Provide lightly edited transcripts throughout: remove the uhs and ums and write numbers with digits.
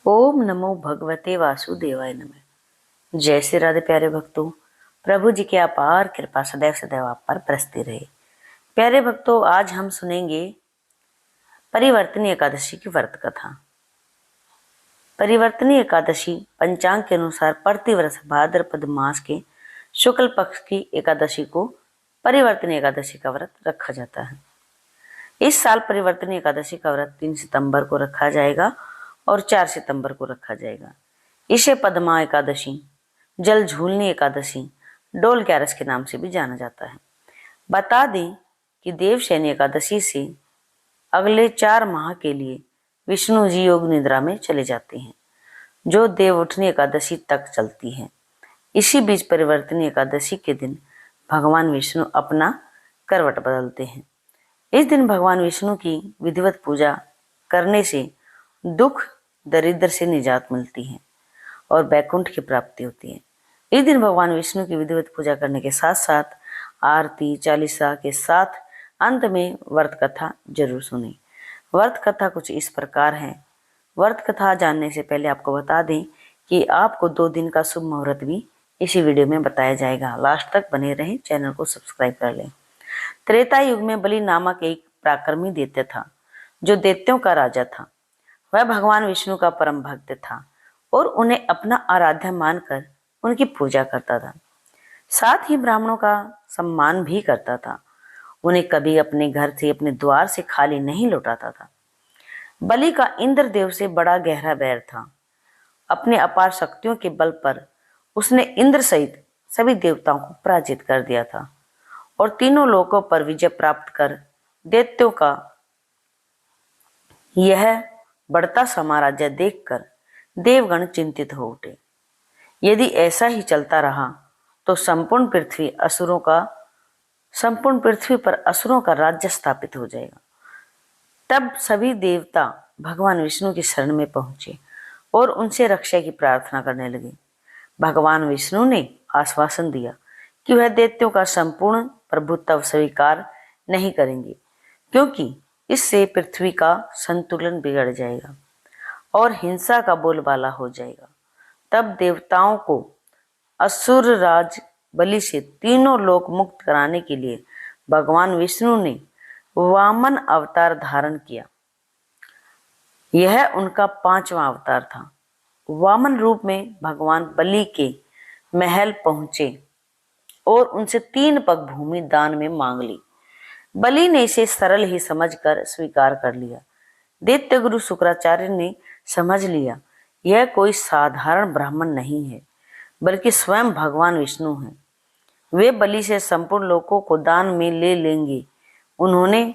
ओम नमो भगवते वासुदेवाय नमः। जय श्री राधे प्यारे भक्तों, प्रभु जी की अपार कृपा सदैव सदैव आप पर बरसती रहे। प्यारे भक्तों, आज हम सुनेंगे परिवर्तनी एकादशी की व्रत कथा। परिवर्तनी एकादशी पंचांग के अनुसार प्रतिवर्ष भाद्रपद मास के शुक्ल पक्ष की एकादशी को परिवर्तनी एकादशी का व्रत रखा जाता है। इस साल परिवर्तनी एकादशी का व्रत 3 सितंबर को रखा जाएगा और 4 सितंबर को रखा जाएगा। इसे पद्मा एकादशी, जल झूलनी एकादशी, डोल ग्यारस के नाम से भी जाना जाता है। बता दें कि देवशयनी एकादशी से अगले 4 माह के लिए विष्णु जी योग निद्रा में चले जाते हैं, जो देव उठनी एकादशी तक चलती है। इसी बीच परिवर्तनी एकादशी के दिन भगवान विष्णु अपना करवट बदलते हैं। इस दिन भगवान विष्णु की विधिवत पूजा करने से दुख दरिद्र से निजात मिलती है और वैकुंठ की प्राप्ति होती है। इस दिन भगवान विष्णु की विधिवत पूजा करने के साथ साथ आरती चालीसा के साथ अंत में व्रत कथा जरूर सुने। व्रत कथा कुछ इस प्रकार है। व्रत कथा जानने से पहले आपको बता दें कि आपको 2 दिन का शुभ मुहूर्त भी इसी वीडियो में बताया जाएगा। लास्ट तक बने रहें, चैनल को सब्सक्राइब कर लें। त्रेता युग में बलि नामक एक पराक्रमी दैत्य था, जो दैत्यों का राजा था। वह भगवान विष्णु का परम भक्त था और उन्हें अपना आराध्य मानकर उनकी पूजा करता था। साथ ही ब्राह्मणों का सम्मान भी करता था। उन्हें कभी अपने घर से, अपने द्वार से खाली नहीं लौटाता था। बलि का इंद्रदेव से बड़ा गहरा बैर था। अपने अपार शक्तियों के बल पर उसने इंद्र सहित सभी देवताओं को पराजित कर दिया था और तीनों लोकों पर विजय प्राप्त कर दैत्यों का यह बढ़ता साम्राज्य देखकर देवगण चिंतित हो उठे। यदि ऐसा ही चलता रहा तो संपूर्ण पृथ्वी पर असुरों का राज्य स्थापित हो जाएगा। तब सभी देवता भगवान विष्णु की शरण में पहुंचे और उनसे रक्षा की प्रार्थना करने लगे। भगवान विष्णु ने आश्वासन दिया कि वह दैत्यों का संपूर्ण प्रभुत्व स्वीकार नहीं करेंगे, क्योंकि इससे पृथ्वी का संतुलन बिगड़ जाएगा और हिंसा का बोलबाला हो जाएगा। तब देवताओं को असुर राज बलि से तीनों लोक मुक्त कराने के लिए भगवान विष्णु ने वामन अवतार धारण किया। यह उनका 5वां अवतार था। वामन रूप में भगवान बलि के महल पहुंचे और उनसे 3 पग भूमि दान में मांग ली। बलि ने इसे सरल ही समझकर स्वीकार कर लिया। दैत्य गुरु शुक्राचार्य ने समझ लिया यह कोई साधारण ब्राह्मण नहीं है, बल्कि स्वयं भगवान विष्णु हैं। वे बलि से संपूर्ण लोकों को दान में ले लेंगे। उन्होंने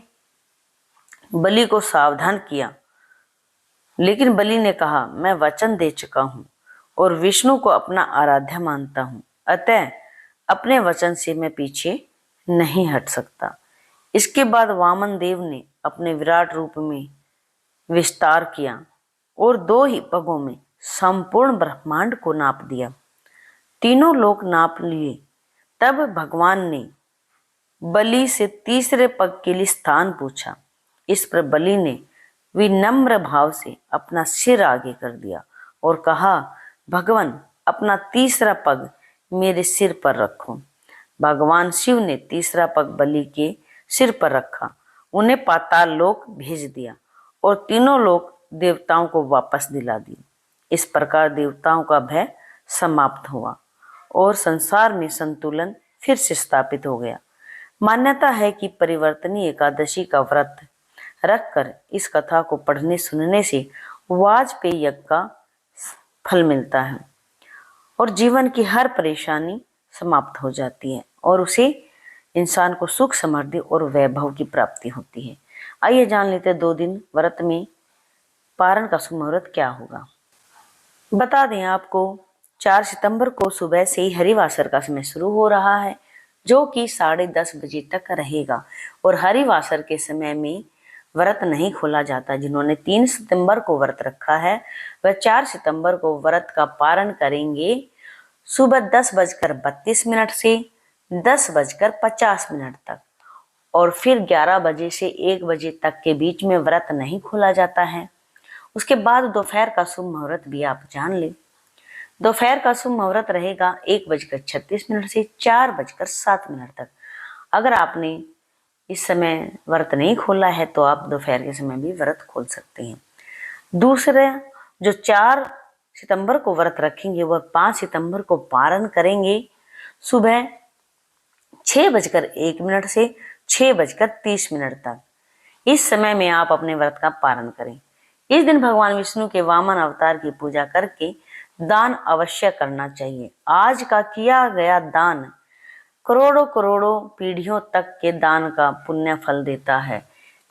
बलि को सावधान किया, लेकिन बलि ने कहा, मैं वचन दे चुका हूं और विष्णु को अपना आराध्य मानता हूं, अतः अपने वचन से मैं पीछे नहीं हट सकता। इसके बाद वामन देव ने अपने विराट रूप में विस्तार किया और 2 ही पगों में संपूर्ण ब्रह्मांड को नाप दिया। तीनों लोक नाप लिए। तब भगवान ने बलि से तीसरे पग के लिए स्थान पूछा। इस पर बलि ने विनम्र भाव से अपना सिर आगे कर दिया और कहा, भगवान अपना तीसरा पग मेरे सिर पर रखो। भगवान शिव ने तीसरा पग बलि के सिर पर रखा, उन्हें पाताल लोक भेज दिया और तीनों लोक देवताओं को वापस दिला दिए। इस प्रकार देवताओं का भय समाप्त हुआ और संसार में संतुलन फिर से स्थापित हो गया। मान्यता है कि परिवर्तनी एकादशी का व्रत रखकर इस कथा को पढ़ने सुनने से वाजपेयी यज्ञ का फल मिलता है और जीवन की हर परेशानी समाप्त हो जाती है और उसे इंसान को सुख, समृद्धि और वैभव की प्राप्ति होती है। आइए जान लेते हैं 2 दिन व्रत में पारण का शुभ मुहूर्त क्या होगा। बता दें आपको, 4 सितंबर को सुबह से ही हरिवासर का समय शुरू हो रहा है, जो कि 10:30 बजे तक रहेगा और हरिवासर के समय में व्रत नहीं खोला जाता। जिन्होंने 3 सितंबर को व्रत रखा है वह 4 सितंबर को व्रत का पारण करेंगे सुबह 10:32 से 10:50 तक और फिर 11 बजे से 1 बजे तक के बीच में व्रत नहीं खोला जाता है। उसके बाद दोपहर का शुभ मुहूर्त भी आप जान लें। दोपहर का शुभ मुहूर्त रहेगा 1:36 से 4:07 तक। अगर आपने इस समय व्रत नहीं खोला है तो आप दोपहर के समय भी व्रत खोल सकते हैं। दूसरा, जो 4 सितंबर को व्रत रखेंगे वह 5 सितंबर को पारण करेंगे सुबह 6:01 से 6:30 तक। इस समय में आप अपने व्रत का पारण करें। इस दिन भगवान विष्णु के वामन अवतार की पूजा करके दान अवश्य करना चाहिए। आज का किया गया दान करोड़ों करोड़ों पीढ़ियों तक के दान का पुण्य फल देता है,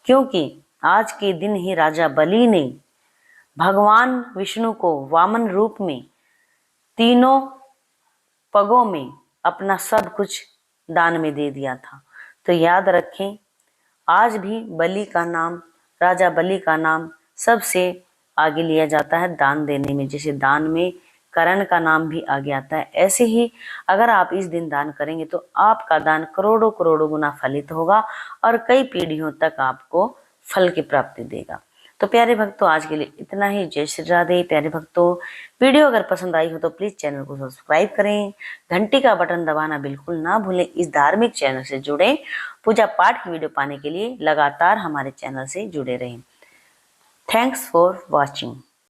क्योंकि आज के दिन ही राजा बलि ने भगवान विष्णु को वामन रूप में तीनों पगों में अपना सब कुछ दान में दे दिया था। तो याद रखें, आज भी बलि का नाम, राजा बलि का नाम सबसे आगे लिया जाता है दान देने में। जैसे दान में कर्ण का नाम भी आगे आता है, ऐसे ही अगर आप इस दिन दान करेंगे तो आपका दान करोड़ों करोड़ों गुना फलित होगा और कई पीढ़ियों तक आपको फल की प्राप्ति देगा। तो प्यारे भक्तों, आज के लिए इतना ही। जय श्री राधे। प्यारे भक्तों, वीडियो अगर पसंद आई हो तो प्लीज चैनल को सब्सक्राइब करें, घंटी का बटन दबाना बिल्कुल ना भूलें। इस धार्मिक चैनल से जुड़े पूजा पाठ की वीडियो पाने के लिए लगातार हमारे चैनल से जुड़े रहें। Thanks for watching.